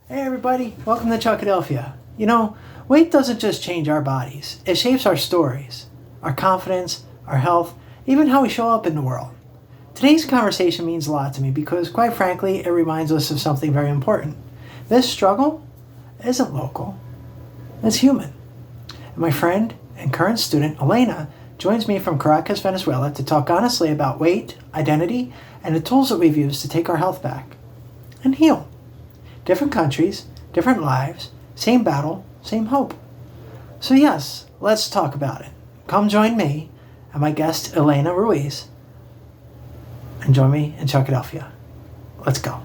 Hey everybody, welcome to Chuckadelphia. Weight doesn't just change our bodies, it shapes our stories, our confidence, our health, even how we show up in the world. Today's conversation means a lot to me because, quite frankly, it reminds us of something very important. This struggle isn't local, it's human. And my friend and current student, Elena, joins me from Caracas, Venezuela to talk honestly about weight, identity, and the tools that we've used to take our health back and heal. Different countries, different lives, same battle, same hope. So yes, let's talk about it. Come join me and my guest Elena Ruiz and join me in Chuckadelphia. Let's go.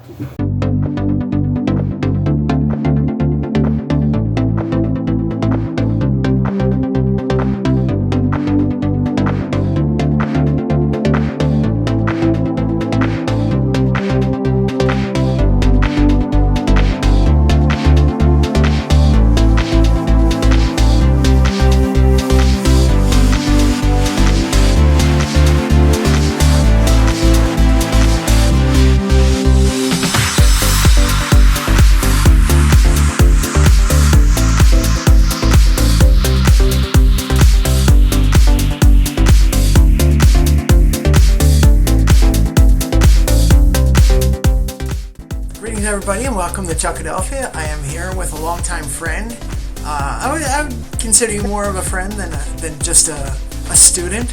Greetings, everybody, and welcome to Chuckadelphia. I am here with a longtime friend. I would consider you more of a friend than just a student.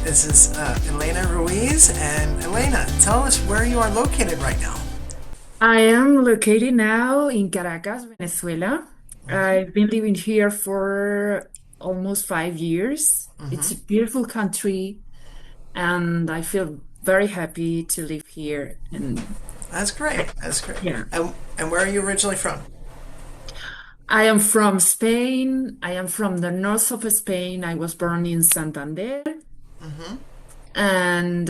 This is Elena Ruiz. And Elena, tell us where you are located right now. I am located now in Caracas, Venezuela. I've been living here for almost 5 years. It's a beautiful country, and I feel very happy to live here. And That's great. That's great. yeah, And where are you originally from? I am from Spain. I am from the north of Spain. I was born in Santander, and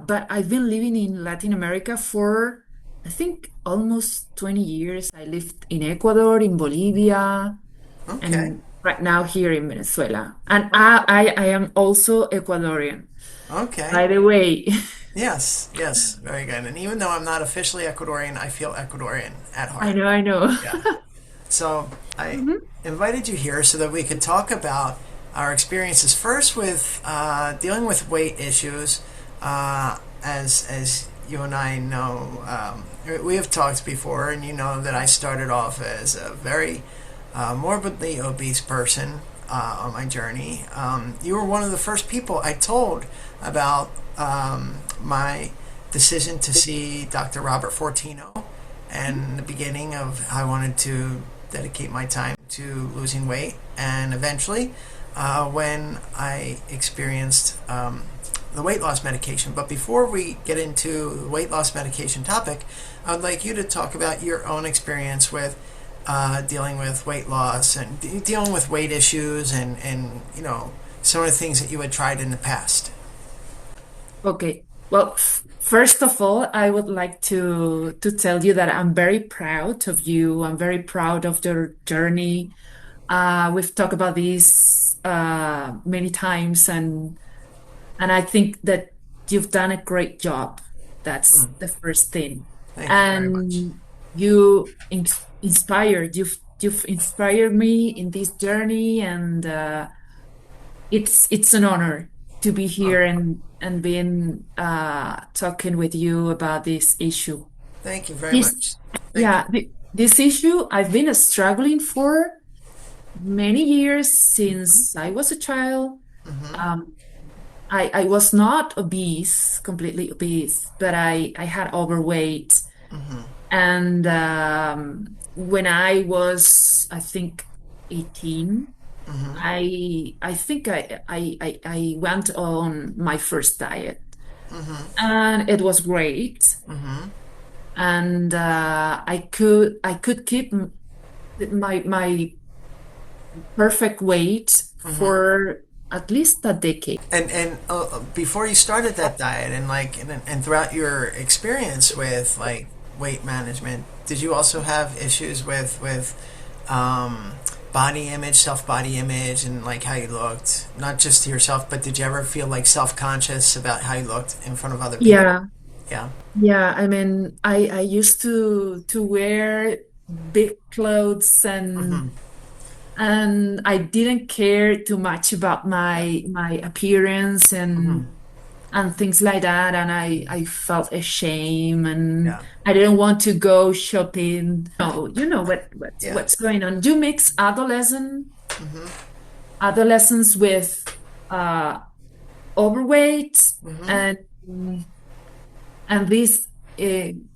but I've been living in Latin America for I think almost 20 years. I lived in Ecuador, in Bolivia, Okay. and right now here in Venezuela. And I am also Ecuadorian, Okay. by the way. Yes. Yes. Very good. And even though I'm not officially Ecuadorian, I feel Ecuadorian at I heart. know, I know. Yeah. So I Mhm. invited you here so that we could talk about our experiences first with dealing with weight issues. As you and I know, we have talked before, and you know that I started off as a very morbidly obese person on my journey. You were one of the first people I told about my decision to see Dr. Robert Fortino and the beginning of how I wanted to dedicate my time to losing weight. And eventually, when I experienced the weight loss medication. But before we get into the weight loss medication topic, I would like you to talk about your own experience with dealing with weight loss and dealing with weight issues and some of the things that you had tried in the past. Okay. Well, first of all, I would like to tell you that I'm very proud of you. I'm very proud of your journey. We've talked about this many times, and I think that you've done a great job. That's Mm, the first thing. thank you very much. And you inspired, you've inspired me in this journey, and it's an honor to be Oh, here and being talking with you about this issue. thank you very This much. Thank you. yeah, this issue I've been struggling for many years since I was a child. Hmm. Um, I was not obese, completely obese, but I had overweight. Hmm. And when I was, I think, 18, Hmm. I think I went on my first diet, Hmm. and it was great. Hmm. And I could keep my perfect weight Hmm. for at least a decade. And before you started that diet and throughout your experience with like weight management, did you also have issues with um, body image, self body image, and like how you looked, not just to yourself, but did you ever feel like self conscious about how you looked in front of other people? Yeah. Yeah. Yeah, I mean, I used to wear big clothes Hmm. and I didn't care too much about Yeah. my appearance Hmm. and things like that, and I felt ashamed and Yeah. I didn't want to go shopping. No, you know Yeah. what's going on. You mix adolescence with uh overweight Hmm. and these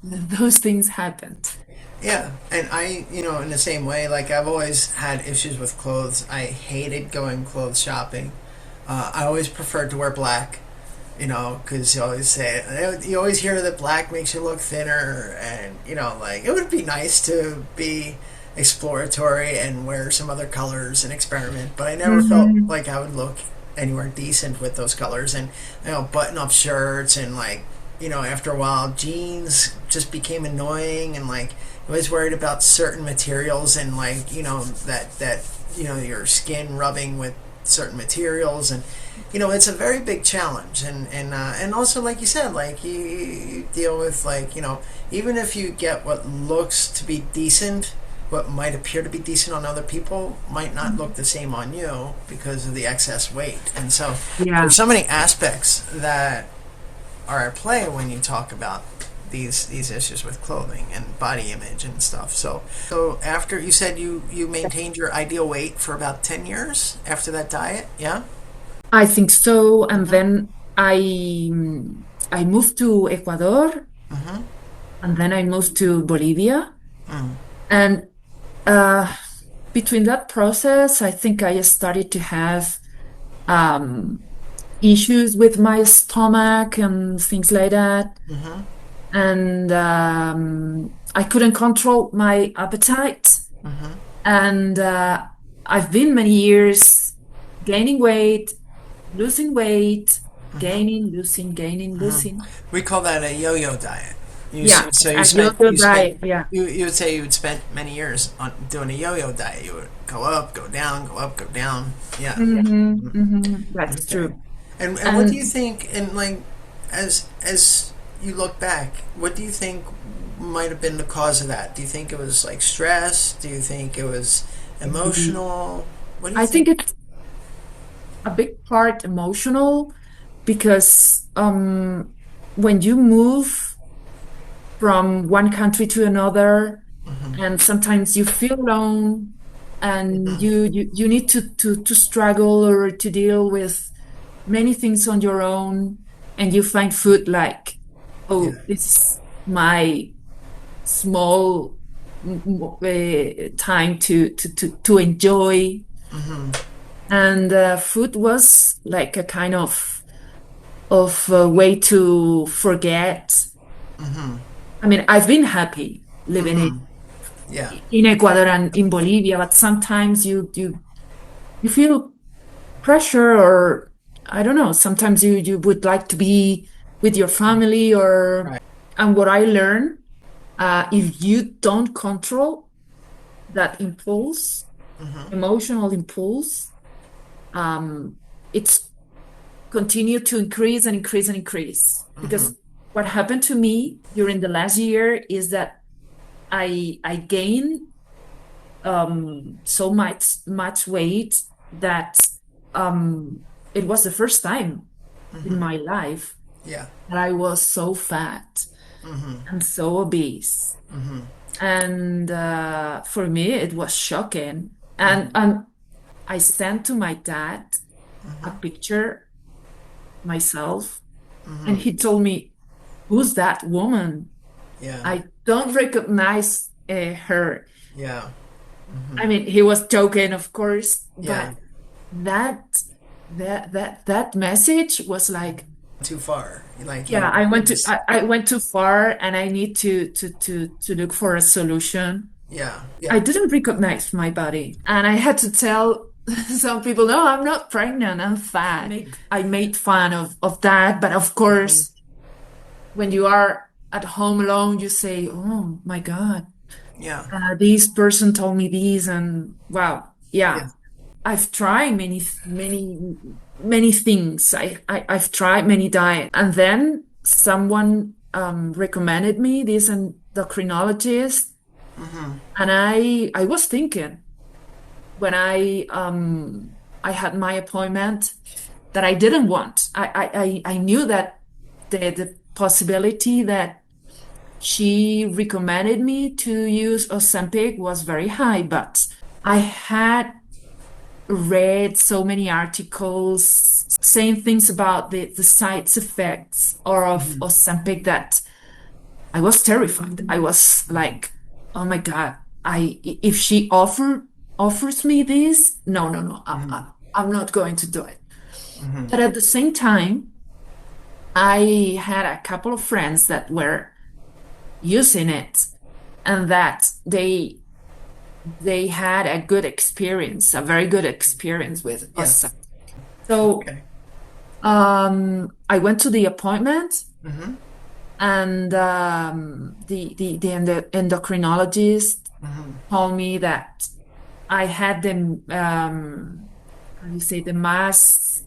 those things happened. Yeah, and in the same way, like I've always had issues with clothes. I hated going clothes shopping. I always preferred to wear black, because you always hear that black makes you look thinner, and like it would be nice to be exploratory and wear some other colors and experiment. But I never felt Hmm. like I would look anywhere decent with those colors, and button up shirts and like after a while jeans just became annoying, and like I was worried about certain materials and like that your skin rubbing with certain materials, and it's a very big challenge, and also like you said, like you deal with like even if you get what looks to be decent, what might appear to be decent on other people might not look the same on you because of the excess weight. And so Yeah. there's so many aspects that are at play when you talk about these issues with clothing and body image and stuff. So after you said you maintained your ideal weight for about 10 years after that diet, yeah? I think so. And Mm-hmm. then I moved to Ecuador, Mm-hmm. and then I moved to Bolivia. Mm. And uh, between that process, I think I started to have um, issues with my stomach and things like that. Mm-hmm. And I couldn't control my appetite. Mm-hmm. And I've been many years gaining weight, losing weight, Mm-hmm. gaining, losing, gaining, losing. We call that a yo-yo diet. Yeah, So a yo-yo diet. Yeah. you would say you would spend many years on doing a yo-yo diet. You would go up, go down, go up, go down. Yeah. That's Okay. true. And what do you And think? And like, as you look back, what do you think might have been the cause of that? Do you think it was like stress? Do you think it was emotional? What do you I think? think it's a big part emotional because when you move from one country to another, and sometimes you feel alone, and you need to struggle or to deal with many things on your own, and you find food like, Yeah. oh, this is my small time to enjoy. And food was like a kind of a way to forget. I mean, I've been happy living Yeah. in Ecuador and in Bolivia, but sometimes you feel pressure, or I don't know, sometimes you would like to be with your family, or Right. and what I learned, if you don't control that impulse, emotional impulse, um, it's continue to increase and increase and increase. Because what happened to me during the last year is that I gained so much weight that it was the first time in my life Yeah. that I was so fat and so obese. And for me, it was shocking. And I sent to my dad a picture myself, and he told me, "Who's that woman? Yeah. I don't recognize her." Yeah. I mean, he was joking, of course, Yeah. but that that message was like, Too far. Like yeah, you. It was. I went too far, and I need to look for a solution. Yeah. I Yeah. didn't recognize my body, and I had to tell some people, no, I'm not pregnant, I'm fat. I made fun of that, but of course, when you are at home alone, you say, oh my God, Yeah. this person told me this, and wow, Yeah. yeah. I've tried many things. I've tried many diets, and then someone recommended me this endocrinologist, and I was thinking when I had my appointment that I didn't want. I knew that the possibility that she recommended me to use Ozempic was very high, but I had read so many articles saying things about the side effects or of Ozempic that I was terrified. I was like, oh my God, if she offers me this, no, I'm not going to do it. But at the same time, I had a couple of friends that were using it and that they had a good experience, a very good experience with us. So Okay. I went to the appointment, and the endocrinologist told me that I had the how do you say, the mass,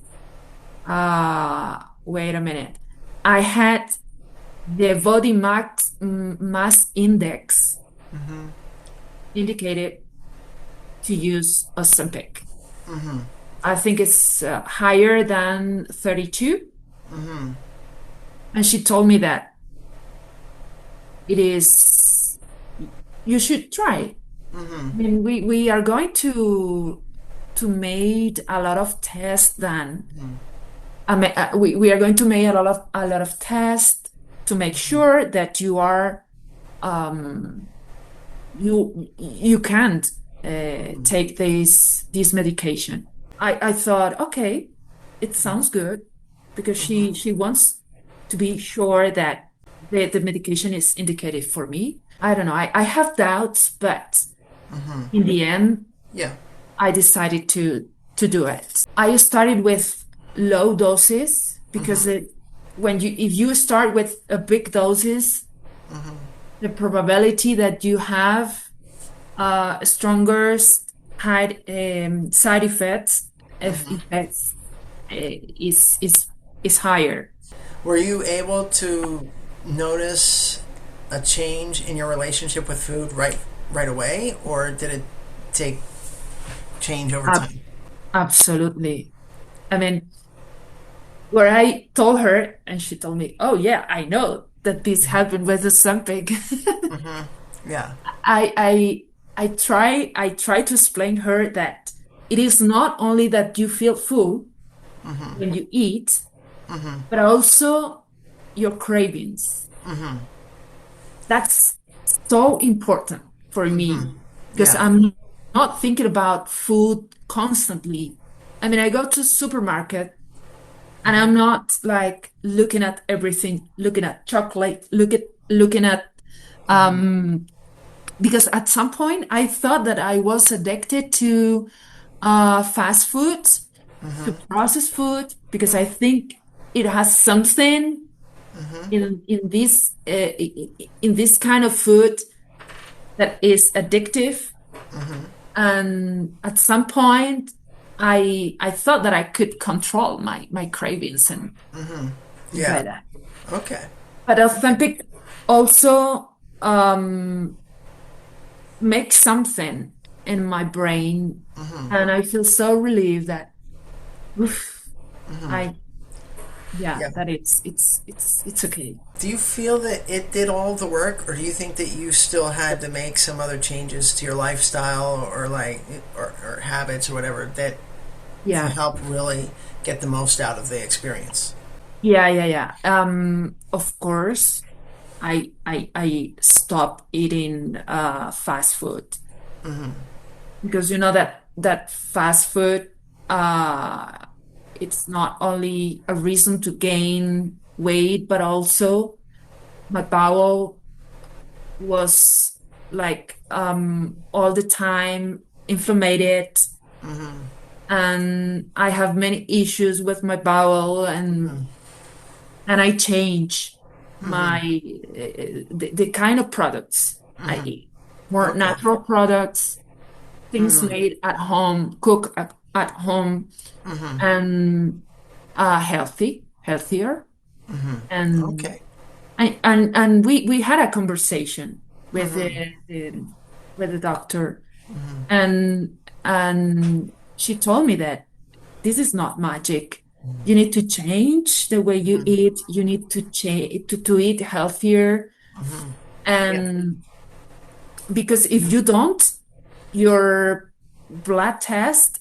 wait a minute. I had the body mass index indicated to use Ozempic. I think it's higher than 32. And she told me that it is, you should try. I mean, we are going to make a lot of tests then. I mean, we are going to make a lot of tests to make sure that you are you can't take this medication. I thought, okay, it sounds good, because she wants to be sure that the medication is indicated for me. I don't know. I have doubts, but in the end, Yeah. I decided to do it. I started with low doses because if you start with a big doses, the probability that you have stronger side effects is higher. Were you able to notice a change in your relationship with food right away, or did it take change over Ab- time? Absolutely. I mean, where I told her, and she told me, "Oh yeah, I know that this happened with something." Yeah. I try to explain her that it is not only that you feel full when you eat, but also your cravings. That's so important for me, because Yeah. I'm not thinking about food constantly. I mean, I go to supermarket and I'm not like looking at everything, looking at chocolate, looking at because at some point I thought that I was addicted to fast food, to processed food, because I think it has something in this kind of food that is addictive. And at some point, I thought that I could control my cravings and things Yeah. like that. Okay. But Ozempic also makes something in my brain, and I feel so relieved that oof, I Yeah. that it's okay. Do you feel that it did all the work, or do you think that you still had to make some other changes to your lifestyle, or or habits or whatever that Yeah. help really get the most out of the experience? Yeah. Of course, I stopped eating fast food, because you know that fast food it's not only a reason to gain weight, but also my bowel was like all the time inflamed, and I have many issues with my bowel, and I change my the kind of products I eat. More Okay. natural products, things made at home, cook at home, and healthier. And Okay. And we had a conversation with Mm-hmm. the doctor, Mm-hmm. and she told me that this is not magic. You need to change the way you Mm-hmm. eat. You need to change to eat healthier. Mm-hmm. Yeah. And because if you don't, your blood tests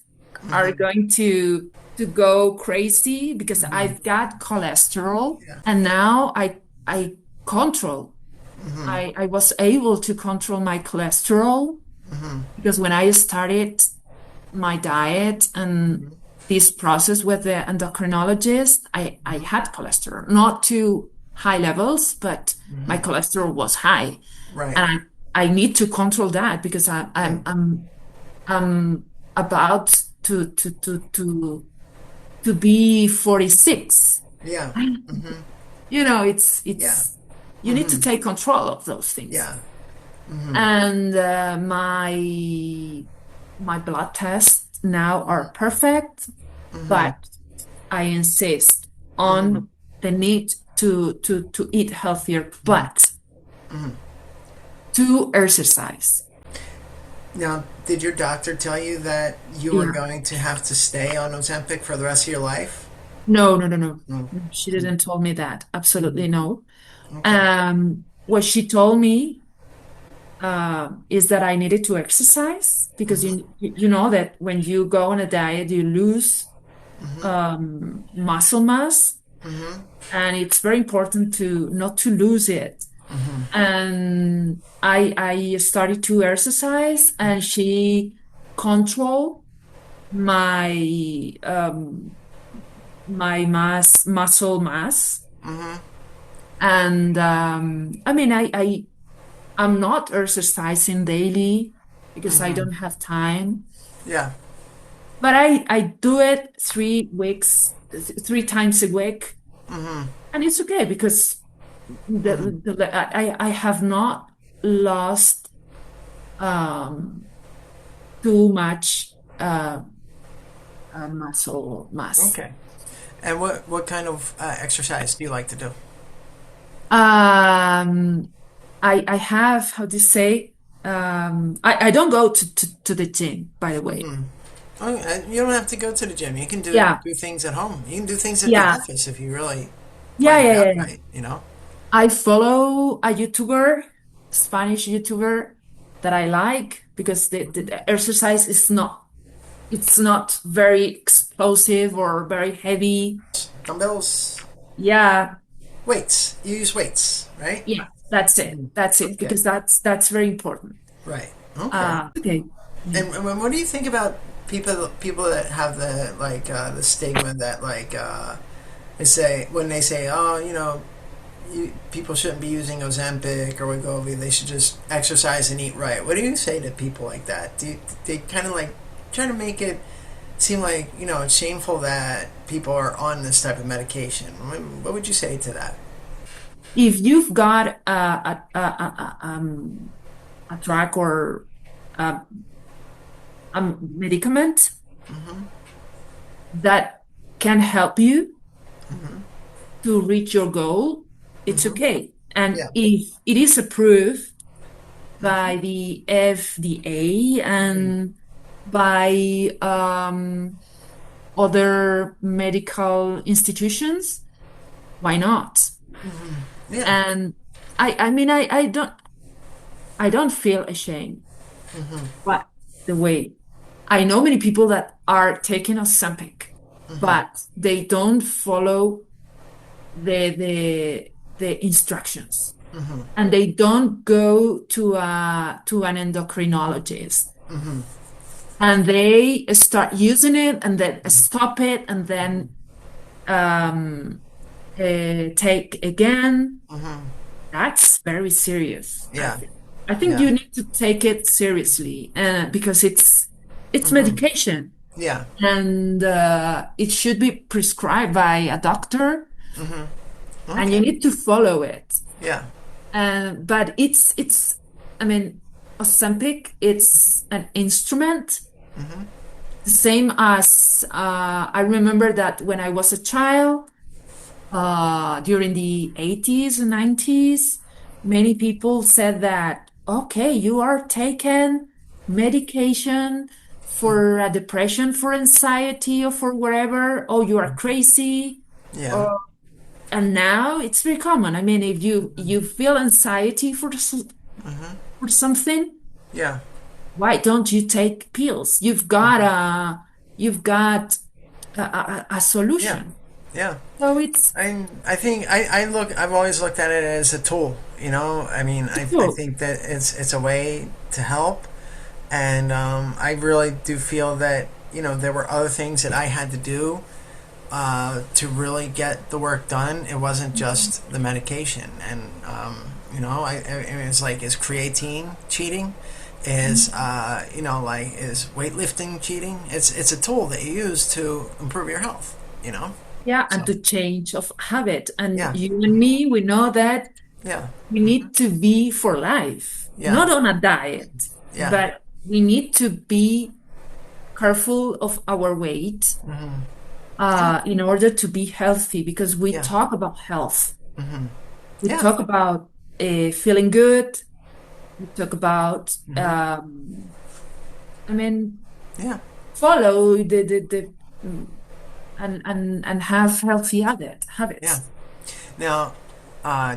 are Mm-hmm. going to go crazy because Mm-hmm. I've got cholesterol Yeah. and now I control. Mm-hmm. I was able to control my cholesterol Mm-hmm. because when I started my diet and Mm-hmm. this process with the endocrinologist, I had cholesterol, not too high levels, but my Mm-hmm. cholesterol was high. Right. And I need to control that because Right. I'm about to be 46. Yeah. Mm-hmm. You know, Yeah. it's you need to Mm-hmm. take control of those things. Yeah. Mm-hmm. And my blood tests now are perfect, Mm-hmm. but I insist Mm-hmm. on the need to eat healthier, but Mm-hmm. to exercise. Now, did your doctor tell you that you were Yeah. going to have to stay on Ozempic for the rest of your life? No, no, no, no. No. No, she didn't tell me that. Absolutely no. Okay. What she told me is that I needed to exercise because Mm-hmm. you know that when you go on a diet, you lose Mm-hmm. muscle mass, Mm-hmm. and it's very important to not to lose it. Mm-hmm. And I started to exercise, and she controlled my my muscle mass. Mm-hmm. And I mean, I'm not exercising daily because I Mm-hmm. don't have time, Yeah. but I do it 3 weeks, 3 times a week, Mm-hmm. and it's okay because Mm-hmm. I have not lost um, too much muscle mass. Okay. And what kind of exercise do you like to do? Um, I have, how do you say, I don't go to the gym, by the way. Mm-hmm. Oh, you don't have to go to the gym. You can Yeah, do things at home. You can do things at the yeah, office if you really yeah, plan it yeah, out yeah, yeah. right, you know? I follow a YouTuber, Spanish YouTuber that I like because the exercise is not, it's not very explosive or very heavy. Dumbbells, Yeah, weights. You use weights, right? yeah, that's it. That's it Okay. because that's very important. Right. Okay. Okay. And what do you think about people that have the stigma that they say when they say, oh, people shouldn't be using Ozempic or Wegovy, they should just exercise and eat right. What do you say to people like that? They kind of like try to make it seem like it's shameful that people are on this type of medication? What would you say to that? If you've got a drug or a, a medicament Mm-hmm. that can help you Mm-hmm. to reach your goal, it's Mm-hmm. okay. And Yeah. if it is approved by Mm-hmm. the FDA Mm-hmm. and by other medical institutions, why not? Yeah. And I mean, I don't feel ashamed. Mm-hmm. But the way I know many people that are taking Ozempic, Mm-hmm. but they don't follow the instructions, Mm-hmm. and they don't go to an endocrinologist, Mm-hmm. and they start using it and then stop it and then um, take again. Mm-hmm. That's very serious, I Yeah. think. I think Yeah. you need to take it seriously because it's Mm-hmm. medication, Yeah. and it should be prescribed by a doctor, Mm-hmm. and you Okay. need to follow it. Yeah. But it's I mean, Ozempic, it's an instrument, Mm-hmm. the same as I remember that when I was a child, during the 80s and 90s, many people said that, okay, you are taking medication for a depression, for anxiety, or for whatever, oh, you are crazy. Yeah. Or, and now it's very common. I mean, if you feel anxiety for for something, Yeah. why don't you take pills? You've got a Yeah. solution. Yeah. So it's I think I've always looked at it as a tool, you know. I mean, I cool. think that it's a way to help, and I really do feel that, you know, there were other things that I had to do to really get the work done. It wasn't just the medication, and you know, I it's like, is creatine cheating? Is you know, like, is weightlifting cheating? It's a tool that you use to improve your health, you know. Yeah, and So to change of habit. And yeah, you and me, we know that yeah, we need to be for life, yeah, not on a diet, yeah, but we need to be careful of our weight in order to be healthy, because we yeah, talk about health. We yeah, talk about feeling good. We talk about, I mean, yeah, follow the and have healthy yeah. habits. Now, uh,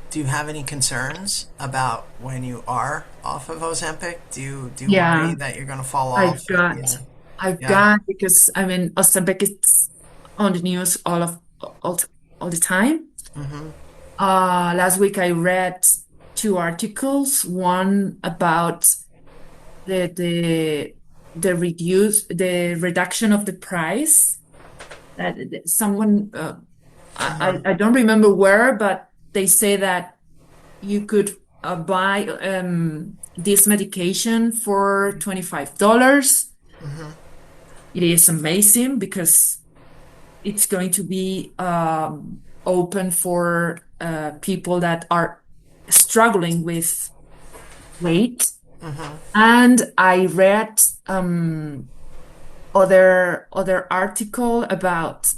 do you have any concerns about when you are off of Ozempic? Do you worry Yeah, that you're going to fall I've off? Yeah, got, I've yeah. got, because I mean, Ozempic is on the news all, all the time. Last week I read two articles, one about the the the reduction of the price that someone I don't remember where, but they say that you could buy this medication for $25. It is amazing because it's going to be open for people that are struggling with weight. And I read other article about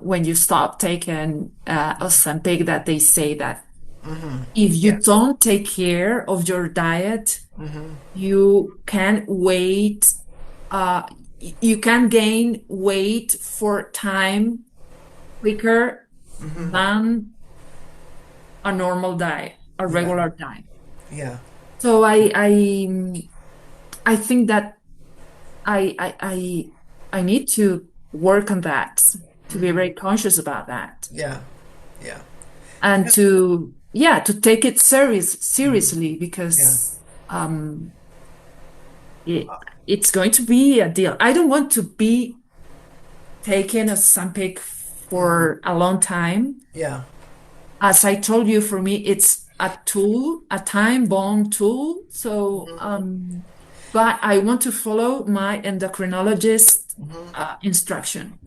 when you stop taking Ozempic, that they say that if you Yeah. don't take care of your diet, you can wait, uh, you can gain weight for time quicker than a normal diet, a Yeah. regular diet. Yeah. So I think that I need to work on that, to be very conscious about that, Yeah. Yeah. and to, yeah, to take it seriously, Yeah. because it, it's going to be a deal. I don't want to be taking a Ozempic for a long time. Yeah. As I told you, for me, it's a tool, a time-bound tool. So, but I want to follow my endocrinologist instruction.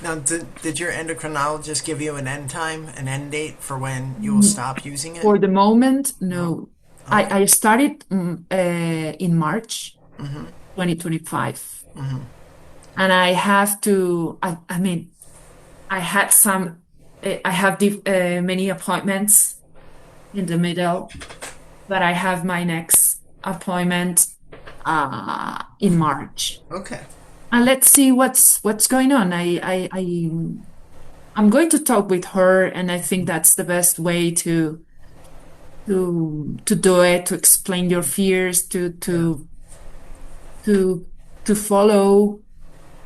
Now, did your endocrinologist give you an end time, an end date for when you will stop using it? For the moment, No. no. Okay. I started in March 2025. And I have to, I mean, I had some, I have many appointments in the middle, but I have my next appointment in March. Okay. And let's see what's going on. I'm going to talk with her, and I think that's the best way to do it, to explain your fears, Yeah. to follow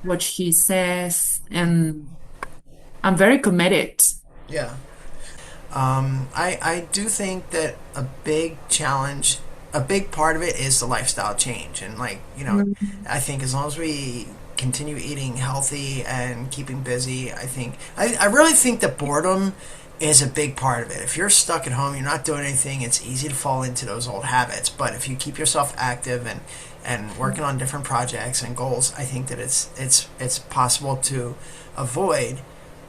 what she says, and I'm very committed. Yeah. I do think that a big challenge, a big part of it is the lifestyle change. And, like, you know, I think as long as we continue eating healthy and keeping busy, I really think that boredom is a big part of it. If you're stuck at home, you're not doing anything, it's easy to fall into those old habits. But if you keep yourself active and working on different projects and goals, I think that it's possible to avoid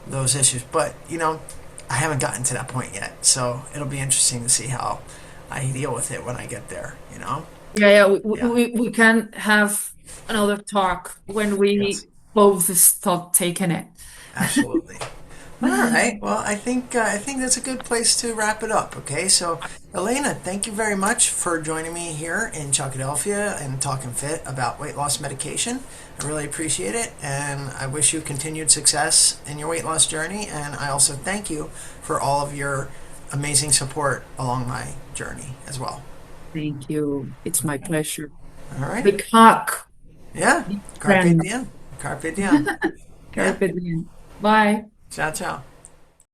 those issues. But, you know, I haven't gotten to that point yet, so it'll be interesting to see how I deal with it when I get there, you know? Yeah, yeah, Yeah. we can have another talk when Yes. we both stop taking it. Absolutely. All right. Well, I think that's a good place to wrap it up. Okay. So, Elena, thank you very much for joining me here in Chuckadelphia and talking fit about weight loss medication. I really appreciate it, and I wish you continued success in your weight loss journey. And I also thank you for all of your amazing support along my journey as well. Thank you. It's my pleasure. All right. Big hug, Yeah. big Carpe friend. diem. Carpe diem. Yeah. Carpe diem. Bye. Ciao, ciao.